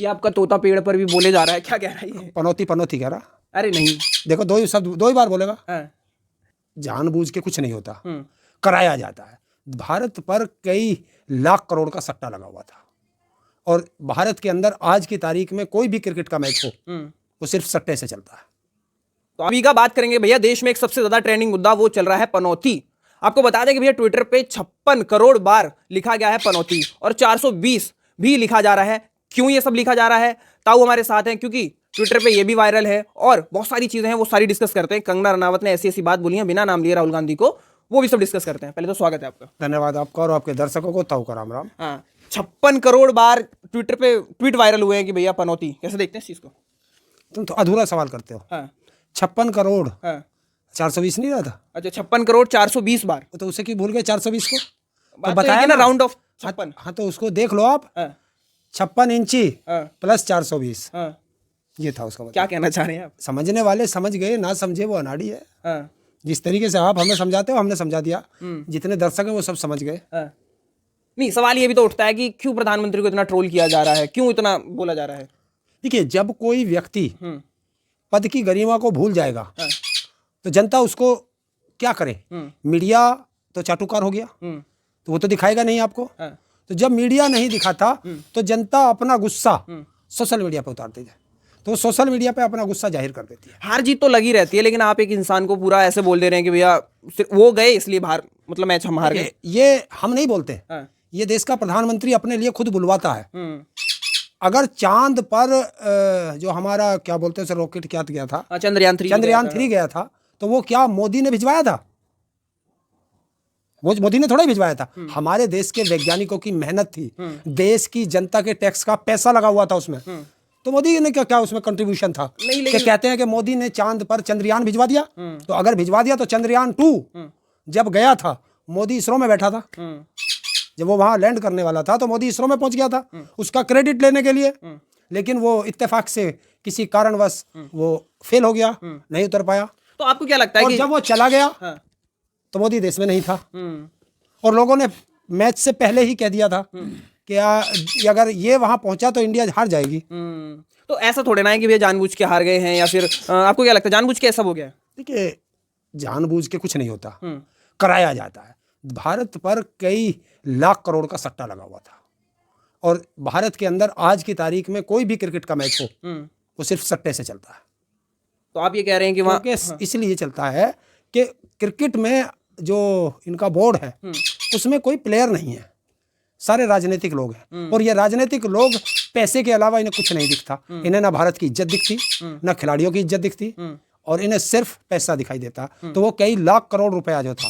ये आपका तोता पेड़ पर भी बोले जा रहा है, क्या कह रहा है ये? पनौती पनौती कह रहा। अरे नहीं, देखो दो ही शब्द दो ही बार बोलेगा। हाँ। जानबूझ के कुछ नहीं होता, कराया जाता है। भारत पर कई लाख करोड़ का सट्टा लगा हुआ था और भारत के अंदर आज की तारीख में कोई भी क्रिकेट का मैच हो वो सिर्फ सट्टे से चलता है। तो अभी का बात करेंगे भैया, देश में एक सबसे ज्यादा ट्रेंडिंग मुद्दा वो चल रहा है पनौती। आपको बता दें कि भैया ट्विटर पे 56 करोड़ बार लिखा गया है पनौती और 420 भी लिखा जा रहा है। क्यों ये सब लिखा जा रहा है? ताऊ हमारे साथ हैं, क्योंकि ट्विटर पे ये भी वायरल है और बहुत सारी चीजें हैं, वो सारी डिस्कस करते हैं। कंगना रनावत ने ऐसी ऐसी बात बोली है बिना नाम लिए राहुल गांधी को, वो भी सब डिस्कस करते हैं। पहले तो स्वागत है आपका। धन्यवाद आपका और आपके दर्शकों को ताऊ का राम राम। हाँ, 56 करोड़ बार ट्विटर पे ट्वीट वायरल हुए हैं कि भैया पनौती। कैसे देखते हैं इस चीज को? तुम तो अधूरा सवाल करते हो। हाँ 56 करोड़ हाँ 420 नहीं रहा था? अच्छा, 56 करोड़ 420 बार, तो उसे क्यों भूल गए 420 को? तो बताया ना राउंड ऑफ 56। हाँ तो उसको देख लो आप। 56 इंची प्लस 420, ये था उसका मतलब। क्या कहना चाह रहे हैं आप? समझने वाले समझ गए, ना समझे वो अनाड़ी है। हाँ। जिस तरीके से आप हमें समझाते हो हमने समझा दिया, जितने दर्शक हैं वो सब समझ गए। नहीं, सवाल ये भी तो उठता है कि क्यों प्रधानमंत्री को इतना ट्रोल किया जा रहा है, क्यों इतना बोला जा रहा है? देखिए, जब कोई व्यक्ति पद की गरिमा को भूल जाएगा तो जनता उसको क्या करे? मीडिया तो चाटुकार हो गया, तो वो तो दिखाएगा नहीं आपको। तो जब मीडिया नहीं दिखाता तो जनता अपना गुस्सा सोशल मीडिया पे उतारती है, तो सोशल मीडिया पे अपना गुस्सा जाहिर कर देती है। हार जीत तो लगी रहती है, लेकिन आप एक इंसान को पूरा ऐसे बोल दे रहे हैं कि भैया वो गए इसलिए बाहर, मतलब मैच हम हार गए। ये हम नहीं बोलते, ये देश का प्रधानमंत्री अपने लिए खुद बुलवाता है। अगर चांद पर जो हमारा क्या बोलते हैं रॉकेट क्या गया था, चंद्रयान 3 गया था, तो वो क्या मोदी ने भिजवाया था? वो मोदी ने थोड़ा ही भिजवाया था। हमारे देश के वैज्ञानिकों की मेहनत थी, देश की जनता के टैक्स का पैसा लगा हुआ था उसमें। तो मोदी ने क्या उसमें कंट्रीब्यूशन था? कि कहते हैं कि मोदी ने चांद पर चंद्रयान भिजवा दिया, तो अगर भिजवा दिया तो चंद्रयान 2 जब गया था मोदी इसरो में बैठा था। जब वो वहां लैंड करने वाला था तो मोदी इसरो में पहुंच गया था उसका क्रेडिट लेने के लिए, लेकिन वो इत्तेफाक से किसी कारणवश वो फेल हो गया, नहीं उतर पाया। तो आपको क्या लगता है और कि जब वो चला गया तो मोदी देश में नहीं था और लोगों ने मैच से पहले ही कह दिया था कि अगर ये वहां पहुंचा तो इंडिया हार जाएगी। तो ऐसा थोड़े ना है कि भैया जानबूझ के हार गए हैं, या फिर आपको क्या लगता है जानबूझ के ऐसा हो गया? देखिए, जानबूझ के कुछ नहीं होता, कराया जाता है। भारत पर कई लाख करोड़ का सट्टा लगा हुआ था और भारत के अंदर आज की तारीख में कोई भी क्रिकेट का मैच हो वो सिर्फ सट्टे से चलता है। तो आप ये कह रहे हैं कि वहाँ इसलिए चलता है कि क्रिकेट में जो इनका बोर्ड है उसमें कोई प्लेयर नहीं है, सारे राजनीतिक लोग हैं और ये राजनीतिक लोग पैसे के अलावा इन्हें कुछ नहीं दिखता। इन्हें ना भारत की इज्जत दिखती, ना खिलाड़ियों की इज्जत दिखती और इन्हें सिर्फ पैसा दिखाई देता। तो वो कई लाख करोड़ रुपया जो था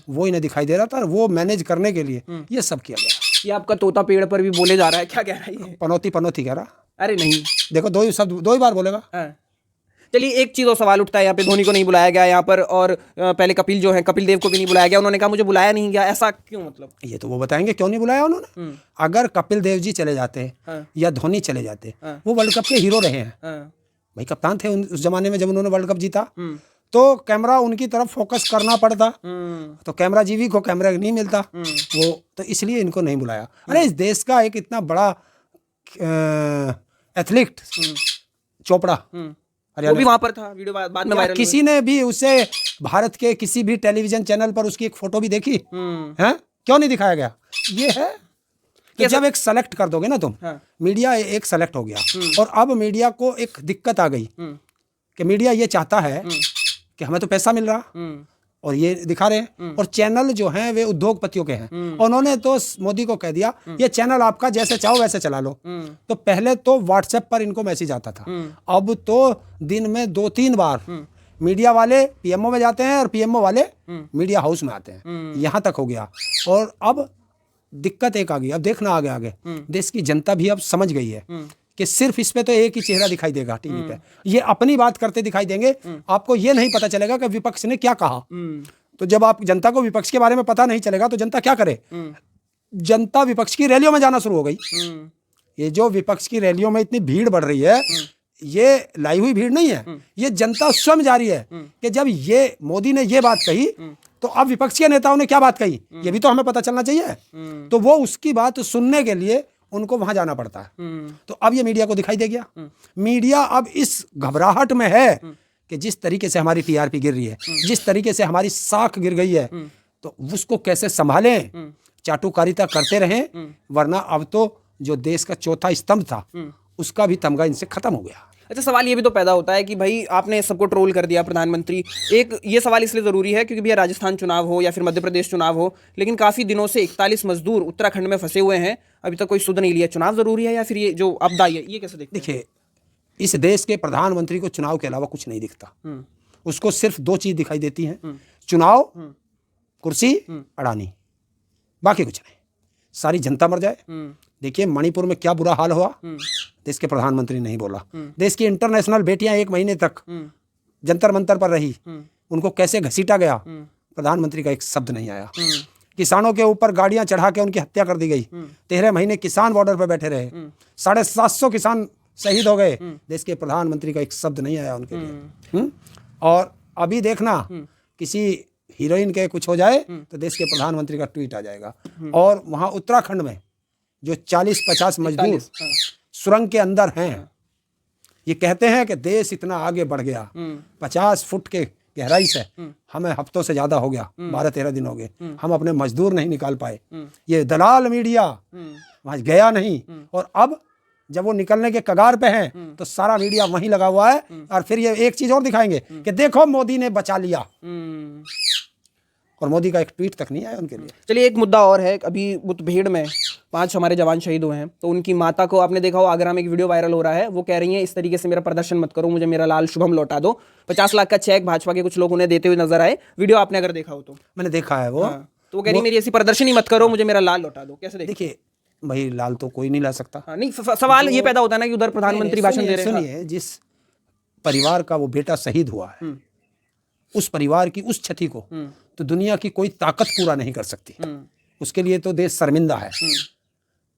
वो इन्हें दिखाई दे रहा था और वो मैनेज करने के लिए ये सब किया गया। ये आपका तोता पेड़ पर भी बोले जा रहा है, क्या कह रहा है ये? पनौती पनौती कह रहा। अरे नहीं, देखो दो ही शब्द दो ही बार बोलेगा। चलिए, एक चीज और सवाल उठता है यहाँ पे, धोनी को नहीं बुलाया गया यहाँ पर और पहले कपिल जो है, कपिल देव को भी नहीं बुलाया गया। उन्होंने कहा मुझे बुलाया नहीं गया, ऐसा क्यों? मतलब ये तो वो बताएंगे क्यों नहीं बुलाया उन्होंने। अगर कपिल देव जी चले जाते या धोनी चले जाते, वो वर्ल्ड कप के हीरो रहे हैं भाई, कप्तान थे उस जमाने में जब उन्होंने वर्ल्ड कप जीता, तो कैमरा उनकी तरफ फोकस करना पड़ता, तो कैमरा जीवी को कैमरा नहीं मिलता वो, तो इसलिए इनको नहीं बुलाया। अरे इस देश का एक इतना बड़ा एथलीट चोपड़ा वो भी वहां पर था, वीडियो बाद में वायरल। किसी ने भी उसे भारत के किसी भी टेलीविजन चैनल पर उसकी एक फोटो भी देखी है? क्यों नहीं दिखाया गया? ये है कि जब एक सेलेक्ट कर दोगे ना तुम, मीडिया एक सेलेक्ट हो गया और अब मीडिया को एक दिक्कत आ गई कि मीडिया ये चाहता है कि हमें तो पैसा मिल रहा और ये दिखा रहे हैं और चैनल जो हैं वे उद्योगपतियों के हैं। उन्होंने तो मोदी को कह दिया ये चैनल आपका, जैसे चाहो वैसे चला लो। तो पहले तो व्हाट्सएप पर इनको मैसेज आता था, अब तो दिन में 2-3 बार मीडिया वाले पीएमओ में जाते हैं और पीएमओ वाले मीडिया हाउस में आते हैं, यहाँ तक हो गया। और अब दिक्कत एक आ गई, अब देखना आगे आगे देश की जनता भी अब समझ गई है कि सिर्फ इस पे तो एक ही चेहरा दिखाई देगा टीवी पे, ये अपनी बात करते दिखाई देंगे, आपको ये नहीं पता चलेगा कि विपक्ष ने क्या कहा। तो जब आप जनता को विपक्ष के बारे में पता नहीं चलेगा तो जनता क्या करे? जनता विपक्ष की रैलियों में जाना शुरू हो गई। ये जो विपक्ष की रैलियों में इतनी भीड़ बढ़ रही है, ये लाई हुई भीड़ नहीं है, ये जनता स्वयं जा रही है कि जब ये मोदी ने ये बात कही तो अब विपक्ष के नेताओं ने क्या बात कही, ये भी तो हमें पता चलना चाहिए। तो वो उसकी बात सुनने के लिए उनको वहां जाना पड़ता है। तो अब ये मीडिया को दिखाई दे गया। मीडिया अब इस घबराहट में है कि जिस तरीके से हमारी टीआरपी गिर रही है, जिस तरीके से हमारी साख गिर गई है, तो उसको कैसे संभालें, चाटुकारिता करते रहें, वरना अब तो जो देश का चौथा स्तंभ था उसका भी तमगा इनसे खत्म हो गया। अच्छा, सवाल ये भी तो पैदा होता है कि भाई आपने सबको ट्रोल कर दिया प्रधानमंत्री। एक ये सवाल इसलिए ज़रूरी है क्योंकि भैया राजस्थान चुनाव हो या फिर मध्य प्रदेश चुनाव हो, लेकिन काफ़ी दिनों से 41 मजदूर उत्तराखंड में फंसे हुए हैं, अभी तक कोई सुध नहीं लिया। चुनाव ज़रूरी है या फिर ये जो आपदा है ये कैसे देखते हैं? देखिए, इस देश के प्रधानमंत्री को चुनाव के अलावा कुछ नहीं दिखता। उसको सिर्फ दो चीज़ दिखाई देती हैं, चुनाव, कुर्सी, अडानी, बाकी कुछ नहीं। सारी जनता मर जाए। देखिए मणिपुर में क्या बुरा हाल हुआ, देश के प्रधानमंत्री नहीं बोला। देश की इंटरनेशनल बेटियां 1 महीने तक जंतर मंतर पर रही, उनको कैसे घसीटा गया, प्रधानमंत्री का एक शब्द नहीं आया। किसानों के ऊपर गाड़ियां चढ़ा के उनकी हत्या कर दी गई। 13 महीने किसान बॉर्डर पर बैठे रहे, 750 किसान शहीद हो गए, देश के प्रधानमंत्री का एक शब्द नहीं आया उनके लिए। और अभी देखना, किसी हीरोइन के कुछ हो जाए तो देश के प्रधानमंत्री का ट्वीट आ जाएगा। और वहां उत्तराखंड में जो 40-50 मजदूर सुरंग के अंदर हैं, ये कहते हैं कि देश इतना आगे बढ़ गया, 50 फुट के गहराई से हमें हफ्तों से ज्यादा हो गया, 12-13 दिन हो गए, हम अपने मजदूर नहीं निकाल पाए। ये दलाल मीडिया वहां गया नहीं, और अब जब वो निकलने के कगार पे हैं तो सारा मीडिया वहीं लगा हुआ है। और फिर ये एक चीज और दिखाएंगे कि देखो मोदी ने बचा लिया, और मोदी का एक ट्वीट तक नहीं आया उनके लिए। चलिए, एक मुद्दा और है। अभी मुठभेड़ में 5 हमारे जवान शहीद हुए हैं, तो उनकी माता को आपने देखा हो, आगरा में एक वीडियो वायरल हो रहा है, वो कह रही हैं इस तरीके से मेरा प्रदर्शन मत करो, मुझे मेरा लाल शुभम लौटा दो। 50 लाख का चेक भाजपा के कुछ लोग उन्हें देते हुए नजर आए। वीडियो आपने अगर देखा हो तो? मैंने देखा है वो। तो वो कह रही मेरी ऐसी प्रदर्शन ही मत करो, मुझे मेरा लाल लौटा दो। कैसे देखिए भाई, लाल तो कोई नहीं ला सकता। नहीं, सवाल ये पैदा होता है ना कि उधर प्रधानमंत्री भाषण दे रहे हैं। सुनिए, जिस परिवार का वो बेटा शहीद हुआ है, उस परिवार की उस क्षति को तो दुनिया की कोई ताकत पूरा नहीं कर सकती। उसके लिए तो देश शर्मिंदा है।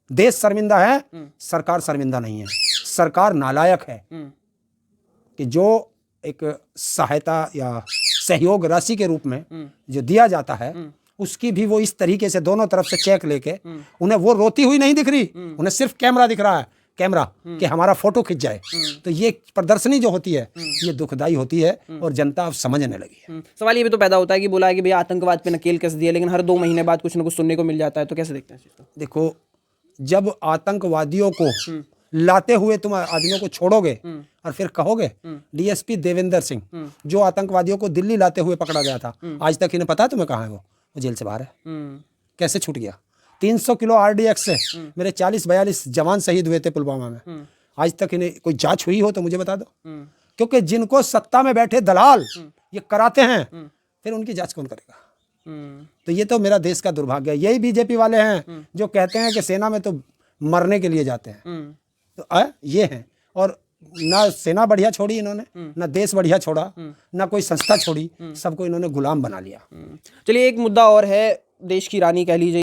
देश शर्मिंदा है, सरकार शर्मिंदा नहीं है। सरकार नालायक है कि जो एक सहायता या सहयोग राशि के रूप में जो दिया जाता है, उसकी भी वो इस तरीके से दोनों तरफ से चेक लेके, उन्हें वो रोती हुई नहीं दिख रही, उन्हें सिर्फ कैमरा दिख रहा है, कैमरा कि हमारा फोटो खिंच जाए। तो ये प्रदर्शनी जो होती है ये दुखदाई होती है, और जनता अब समझने लगी है। सवाल ये भी तो पैदा होता है कि बोला है कि भैया आतंकवाद पे नकेल कस दिया, लेकिन हर 2 महीने बाद कुछ ना कुछ सुनने को मिल जाता है, तो कैसे देखते हैं? देखो, जब आतंकवादियों को लाते हुए तुम आदमियों को छोड़ोगे और फिर कहोगे, डीएसपी देवेंद्र सिंह जो आतंकवादियों को दिल्ली लाते हुए पकड़ा गया था, आज तक इन्हें पता है तुम्हें कहाँ है? वो जेल से बाहर है। कैसे छूट गया? 300 किलो आरडीएक्स से मेरे 40-42 जवान शहीद हुए थे पुलवामा में। आज तक इन्हें कोई जांच हुई हो तो मुझे बता दो। क्योंकि जिनको सत्ता में बैठे दलाल ये कराते हैं, फिर उनकी जांच कौन करेगा? तो ये तो मेरा देश का दुर्भाग्य है। यही बीजेपी वाले हैं जो कहते हैं कि सेना में तो मरने के लिए जाते हैं। तो ये हैं, और ना सेना बढ़िया छोड़ी इन्होंने, ना देश बढ़िया छोड़ा, ना कोई संस्था छोड़ी, सबको इन्होंने गुलाम बना लिया। चलिए, एक मुद्दा और है, देश की रानी कह लीजिए